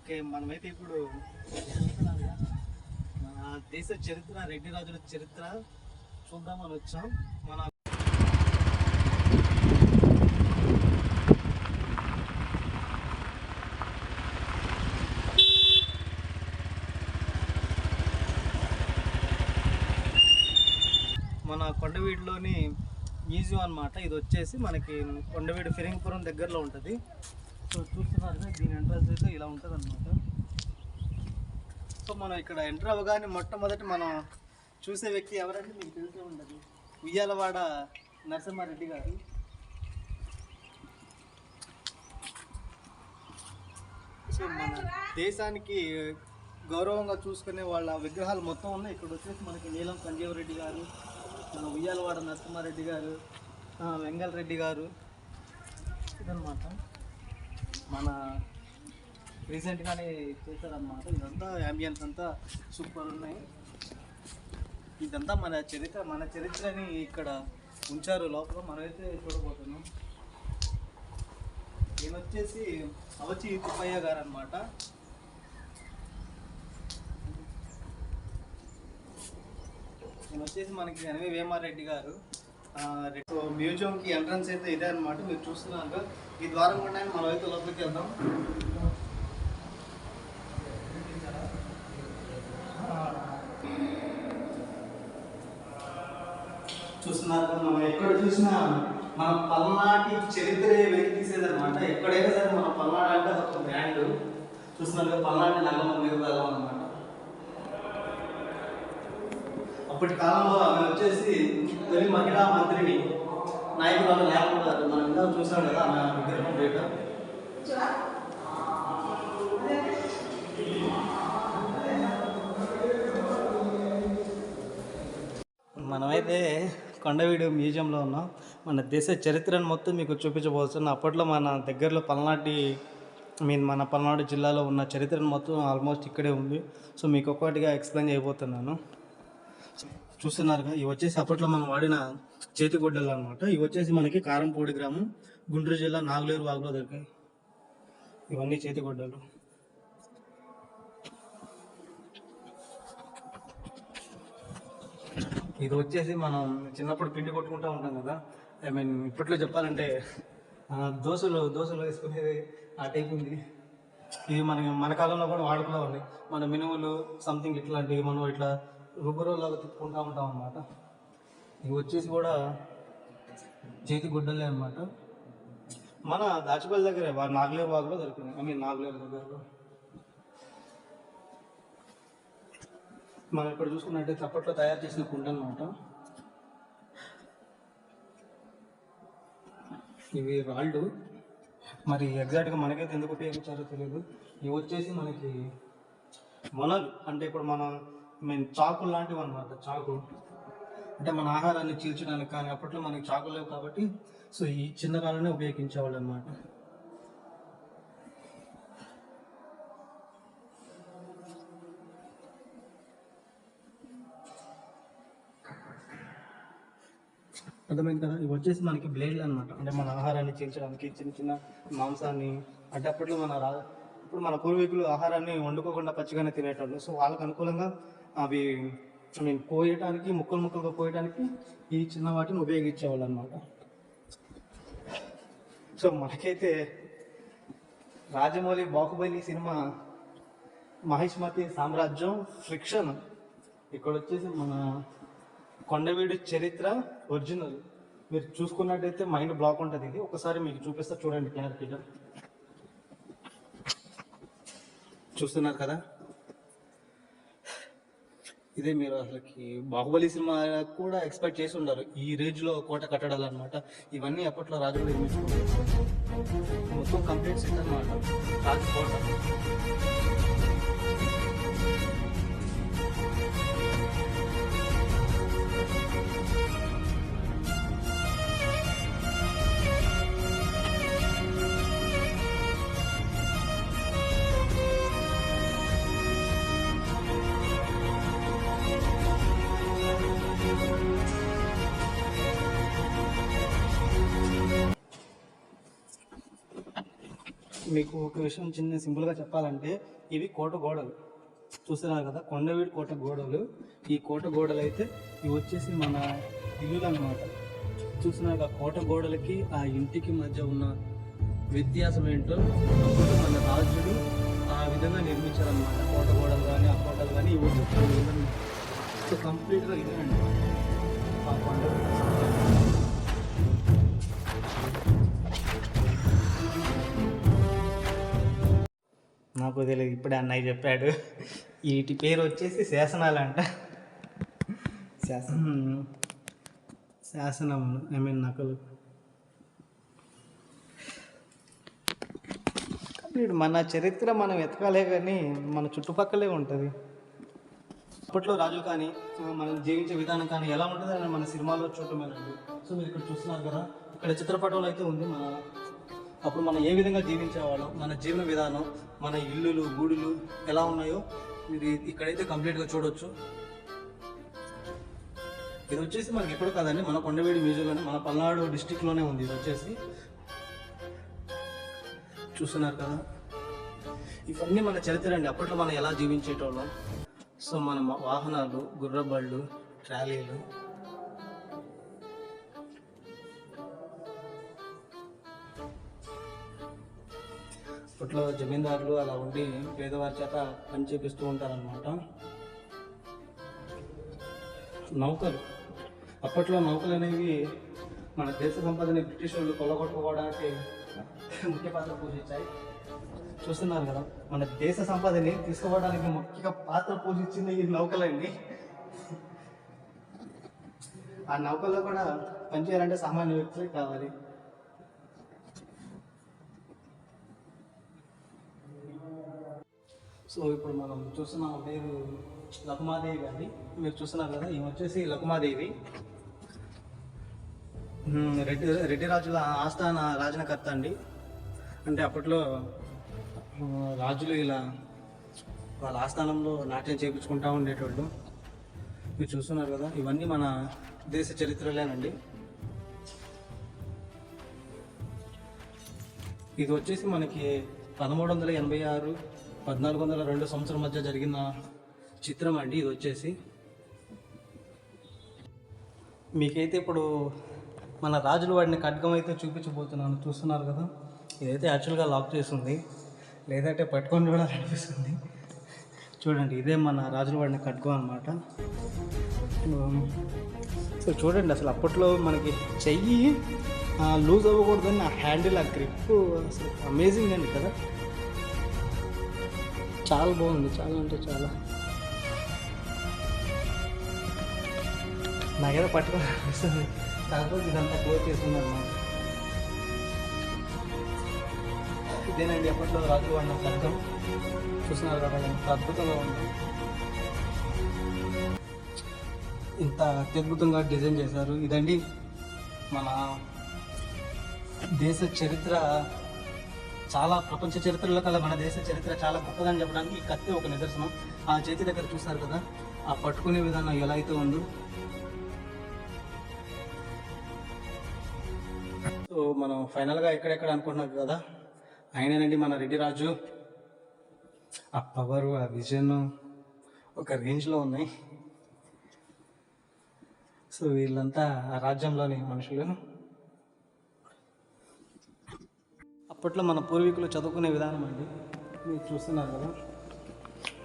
Okay, మనమైతే ఇప్పుడు మన దేశ చరిత్ర, రెడ్డి రాజుల చరిత్ర చూద్దామని వచ్చాం. మన కొండవీడులోని మ్యూజియం అనమాట. ఇది వచ్చేసి మనకి కొండవీడు ఫిరింగ్పురం దగ్గరలో ఉంటుంది. సో చూస్తున్నారు దీని ఎంట్రన్స్ అయితే ఇలా ఉంటుంది అనమాట. సో మనం ఇక్కడ ఎంటర్ అవ్వగానే మొట్టమొదటి మనం చూసే వ్యక్తి ఎవరంటే మీకు తెలిసే ఉండదు, ఉయ్యాలవాడ నరసింహారెడ్డి గారు. సో మన దేశానికి గౌరవంగా చూసుకునే వాళ్ళ విగ్రహాలు మొత్తం ఉన్నాయి. ఇక్కడ వచ్చేసి మనకి నీలం సంజీవరెడ్డి గారు, మన ఉయ్యాలవాడ నరసింహారెడ్డి గారు, వెంగళ రెడ్డి గారు, ఇదనమాట. మన రీసెంట్గానే చేశారనమాట. ఇదంతా యాంబియన్స్ అంతా సూపర్ ఉన్నాయి. ఇదంతా మన చరిత్రని ఇక్కడ ఉంచారు లోపల. మనమైతే చూడబోతున్నాం. ఈయన వచ్చేసి అవచి తిప్పయ్య గారు అనమాట. ఈయన వచ్చేసి మనకి ఎనవి వేమారెడ్డి గారు. మ్యూజియంకి ఎంట్రన్స్ అయితే ఇదే అనమాట. మీరు చూస్తున్నారు ఈ ద్వారం కూడా మనం అయితే లోపలికి వెళ్దాం. చూస్తున్నారు మనం ఎక్కడ చూసినా మన పల్నాటి చరిత్ర వెలికి తీసేదనమాట. ఎక్కడైనా సరే మన పల్నాడు అంటే ఒక బ్రాండ్. చూస్తున్నారు పల్నాటి నగమ నిర్ధారం అనమాట. అప్పటి కాలంలో ఆమె వచ్చేసి తొలి మహిళా మంత్రిని, నాయకురాలు లేకుండా మనం ఇంకా చూసాం కదా ఆమె విగ్రహం బయట. మనమైతే కొండవీడు మ్యూజియంలో ఉన్నాం. మన దేశ చరిత్రను మొత్తం మీకు చూపించబోతున్నాం. అప్పట్లో మన దగ్గరలో మన పల్నాడు జిల్లాలో ఉన్న చరిత్రను మొత్తం ఆల్మోస్ట్ ఇక్కడే ఉంది. సో మీకు ఒక్కొక్కటిగా ఎక్స్ప్లెయిన్ చేయబోతున్నాను. చూస్తున్నారుగా ఇవి వచ్చేసి అప్పట్లో మనం వాడిన చేతిగుడ్డలు అనమాట. ఇవి వచ్చేసి మనకి కారంపూడి గ్రామం, గుంటూరు జిల్లా నాగులేరు వాగులో దొరికాయి. ఇవన్నీ చేతిగుడ్డలు. ఇది వచ్చేసి మనం చిన్నప్పుడు పిండి కొట్టుకుంటూ ఉంటాం కదా. ఇప్పట్లో చెప్పాలంటే దోశలు వేసుకునేది ఆ టైప్ ఉంది. ఇవి మన కాలంలో కూడా వాడుకలో ఉన్నాయి. మన మినువులు సంథింగ్ ఇట్లాంటివి మనం ఇట్లా రుబ్బురోలాగా తిప్పుకుంటూ ఉంటాం అన్నమాట. ఇవి వచ్చేసి కూడా చేతి గుడ్డలే అనమాట. మన దాచిపల్లి దగ్గరే నాగులేరు వాగులో దొరికింది. నాగులేరు దగ్గరలో మనం ఇక్కడ చూసుకున్నట్టయితే అప్పట్లో తయారు చేసిన కుండ అనమాట. ఇవి రాళ్ళు. మరి ఎగ్జాక్ట్గా మనకైతే ఎందుకు ఉపయోగించారో తెలియదు. ఇవి వచ్చేసి మనకి మొనలు అంటే ఇప్పుడు చాకులు లాంటివి అనమాట. చాకు అంటే మన ఆహారాన్ని చీల్చడానికి. కానీ అప్పట్లో మనకి చాకులు లేవు కాబట్టి సో ఈ చిన్న రాళ్ళనే ఉపయోగించేవాళ్ళు అనమాట. అర్థమైంది కదా. ఇవి వచ్చేసి మనకి బ్లేడ్లు అనమాట. అంటే మన ఆహారాన్ని చీల్చడానికి, చిన్న చిన్న మాంసాన్ని. అంటే అప్పట్లో ఇప్పుడు మన పూర్వీకులు ఆహారాన్ని వండుకోకుండా పచ్చిగానే తినేటోళ్ళు. సో వాళ్ళకు అనుకూలంగా అవి కోయటానికి, ముక్కలుగా కోయటానికి ఈ చిన్న వాటిని ఉపయోగించేవాళ్ళు అనమాట. సో మనకైతే రాజమౌళి బాహుబలి సినిమా మహిష్మతి సామ్రాజ్యం ఫ్రిక్షన్. ఇక్కడ వచ్చేసి మన కొండవీడు చరిత్ర ఒరిజినల్. మీరు చూసుకున్నట్టయితే మైండ్ బ్లాక్ ఉంటుంది. ఇది ఒకసారి మీకు చూపిస్తా, చూడండి క్లారిటీగా. చూస్తున్నారు కదా, ఇదే మీరు అసలుకి బాహుబలి సినిమా కూడా ఎక్స్పెక్ట్ చేసి ఉండరు ఈ రేంజ్లో కోట కట్టడాలు అనమాట. ఇవన్నీ అప్పట్లో రాజులు నిర్మించుకున్నారు. మొత్తం కంప్లీట్ సెట్ అనమాట రాజకోట. మీకు ఒక విషయం సింపుల్గా చెప్పాలంటే ఇవి కోట గోడలు చూస్తున్నారు కదా, కొండవీడు కోట గోడలు. ఈ కోట గోడలు అయితే ఇవి వచ్చేసి మన ఇల్లులు అన్నమాట. చూస్తున్నారు కదా, కోట గోడలకి ఆ ఇంటికి మధ్య ఉన్న వ్యత్యాసం ఏంటో అప్పుడు మన రాజులు ఆ విధంగా నిర్మించారనమాట. కోట గోడలు కానీ ఆ కోటలు కానీ ఇవి వచ్చి సో కంప్లీట్గా ఇదే అండి ఆ కొండ. నాకు తెలియదు, ఇప్పుడే అన్నయ్య చెప్పాడు. వీటి పేరు వచ్చేసి శాసనాలు అంట. శాసనములు నకలు. కంప్లీట్ మన చరిత్ర మనం ఎతకాలే కానీ మన చుట్టుపక్కలే ఉంటుంది. అప్పట్లో రాజు కానీ మనం జీవించే విధానం కానీ ఎలా ఉంటుంది అని మన సినిమాలో చూడటమేనండి. సో మీరు ఇక్కడ చూస్తున్నారు కదా, ఇక్కడ చిత్రపటంలో అయితే ఉంది మన అప్పుడు మనం ఏ విధంగా జీవించేవాళ్ళం, మన జీవన విధానం, మన ఇల్లులు గూడులు ఎలా ఉన్నాయో మీరు ఇక్కడైతే కంప్లీట్గా చూడొచ్చు. ఇది వచ్చేసి మనకి ఎప్పుడు కాదండి, మన కొండవీడు మ్యూజియంలోనే, మన పల్నాడు డిస్టిక్లోనే ఉంది. ఇది వచ్చేసి చూస్తున్నారు కదా, ఇవన్నీ మన చరిత్ర అండి. అప్పట్లో మనం ఎలా జీవించేటోళ్ళం. సో మన వాహనాలు, గుర్రబళ్ళు, ట్రాలీలు, అప్పట్లో జమీందారులు అలా ఉండి పేదవారి చేత పని చేపిస్తూ ఉంటారనమాట. నౌకలు, అప్పట్లో నౌకలు అనేవి మన దేశ సంపదని బ్రిటిష్ వాళ్ళు కొల్లగొట్టుకోవడానికి ముఖ్య పాత్ర పోషించాయి. చూస్తున్నారు కదా, మన దేశ సంపదని తీసుకోవడానికి ముఖ్య పాత్ర పోషించింది ఈ నౌకలండి. ఆ నౌకల్లో కూడా పనిచేయాలంటే సామాన్య వ్యక్తులే కావాలి. సో ఇప్పుడు మనం చూస్తున్న పేరు లకుమాదేవి అండి. మీరు చూస్తున్నారు కదా, ఈమె వచ్చేసి లకుమాదేవి. రెడ్డి రాజుల ఆస్థాన రాజనకర్త అండి. అంటే అప్పట్లో రాజులు ఇలా వాళ్ళ ఆస్థానంలో నాట్యం చేయించుకుంటూ ఉండేటోళ్ళు. మీరు చూస్తున్నారు కదా, ఇవన్నీ మన దేశ చరిత్రలేనండి. ఇది వచ్చేసి మనకి 1386 1402 సంవత్సరం మధ్య జరిగిన చిత్రం అండి. ఇది వచ్చేసి మీకైతే ఇప్పుడు మన రాజులు వాడిని ఖడ్గం అయితే చూపించబోతున్నాను. చూస్తున్నారు కదా, ఇదైతే యాక్చువల్గా లాక్ చేస్తుంది, లేదంటే పట్టుకొని కూడా అనిపిస్తుంది. చూడండి, ఇదే మన రాజులు వాడిన ఖడ్గం అనమాట. సో చూడండి, అసలు అప్పట్లో మనకి చెయ్యి లూజ్ అవ్వకూడదని ఆ హ్యాండిల్, ఆ గ్రిప్ అసలు అమేజింగ్ అండి కదా. చాలా బాగుంది, చాలా అంటే చాలా. నాకేదో పట్టుకోవాలి, కాకపోతే ఇదంతా క్లోజ్ చేస్తుంది అన్నమాట. ఇదేనండి అప్పట్లో రాజు వాడిన ఖడ్గం. చూస్తున్నారు కదా, ఎంత అద్భుతంగా ఉంది. ఇంత అత్యద్భుతంగా డిజైన్ చేశారు. ఇదండి మన దేశ చరిత్ర. చాలా ప్రపంచ చరిత్రలో కల్లా మన దేశ చరిత్ర చాలా గొప్పదని చెప్పడానికి ఈ కత్తి ఒక నిదర్శనం. ఆ చేతి దగ్గర చూస్తారు కదా, ఆ పట్టుకునే విధానం ఎలా అయితే ఉందో. సో మనం ఫైనల్గా ఎక్కడెక్కడ అనుకుంటున్నాం కదా, ఆయనేనండి మన రెడ్డి రాజు. ఆ పవరు, ఆ విజన్ ఒక రేంజ్లో ఉన్నాయి. సో వీళ్ళంతా ఆ రాజ్యంలోని మనుషులు. అప్పట్లో మన పూర్వీకులు చదువుకునే విధానం అండి. మీరు చూస్తున్నారు కదా,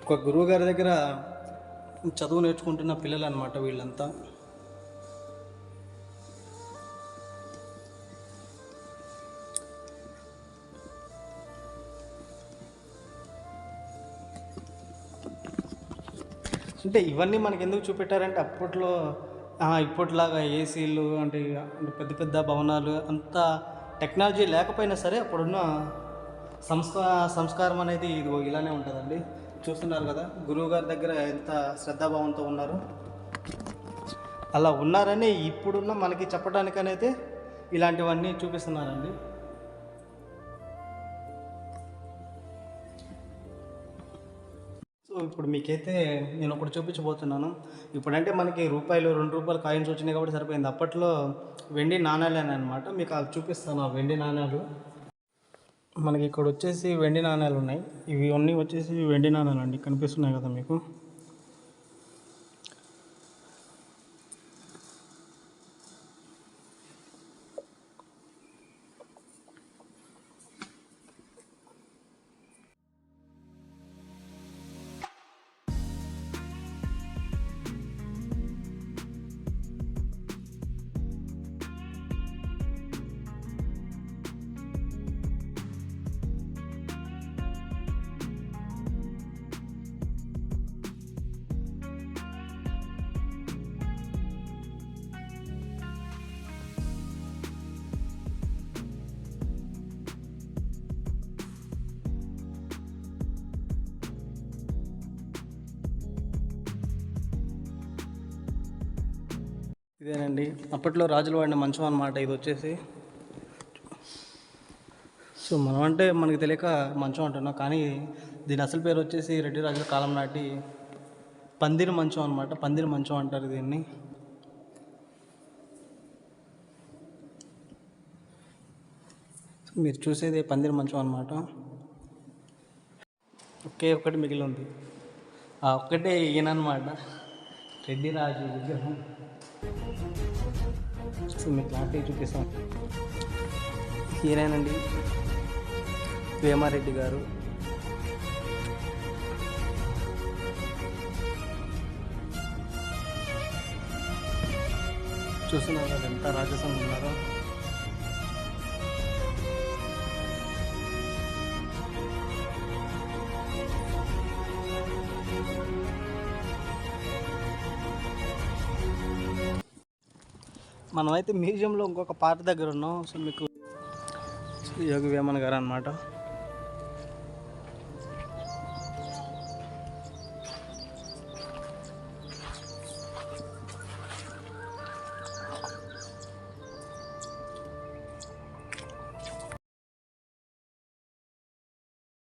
ఒక గురువు గారి దగ్గర చదువు నేర్చుకుంటున్న పిల్లలు అనమాట వీళ్ళంతా. అంటే ఇవన్నీ మనకి ఎందుకు చూపెట్టారంటే అప్పట్లో ఇప్పట్లాగా ఏసీలు అంటే పెద్ద పెద్ద భవనాలు అంత టెక్నాలజీ లేకపోయినా సరే అప్పుడున్న సంస్కారం అనేది ఇది ఇలానే ఉంటుందండి. చూస్తున్నారు కదా, గురువు గారి దగ్గర ఎంత శ్రద్ధాభావంతో ఉన్నారు. అలా ఉన్నారని ఇప్పుడున్న మనకి చెప్పడానికనైతే ఇలాంటివన్నీ చూపిస్తున్నారండి. సో ఇప్పుడు మీకైతే నేను ఒకటి చూపించబోతున్నాను. ఇప్పుడంటే మనకి రూపాయలు 2 రూపాయలు కాయిన్స్ వచ్చినాయి కాబట్టి సరిపోయింది. అప్పట్లో వెండి నాణ్యాలు అనమాట. మీకు అది చూపిస్తాను, వెండి నాణ్యాలు. మనకి ఇక్కడ వచ్చేసి వెండి నాణ్యాలు ఉన్నాయి. ఇవి అన్నీ వచ్చేసి వెండి నాణ్యాలు అండి, కనిపిస్తున్నాయి కదా మీకు. ఇదేనండి అప్పట్లో రాజులు వాడిన మంచం అన్నమాట ఇది వచ్చేసి. సో మనం అంటే మనకి తెలియక మంచం అంటున్నాం, కానీ దీని అసలు పేరు వచ్చేసి రెడ్డి రాజుల కాలం నాటి పందిరి మంచం అనమాట. పందిరి మంచం అంటారు దీన్ని. మీరు చూసేది పందిరి మంచం అనమాట. ఒకే ఒకటి మిగిలి ఉంది, ఆ ఒక్కటే ఈయనమాట, రెడ్డి రాజు విగ్రహం. సో మీకు క్లారిటీ చూపిస్తాం. ఈయనేనండి వేమారెడ్డి గారు. చూస్తున్నారు కదా ఎంత రాజసంగా ఉన్నారో. మనమైతే మ్యూజియంలో ఇంకొక పార్ట్ దగ్గర ఉన్నాం. సో మీకు యోగి వేమన్ గారు అనమాట.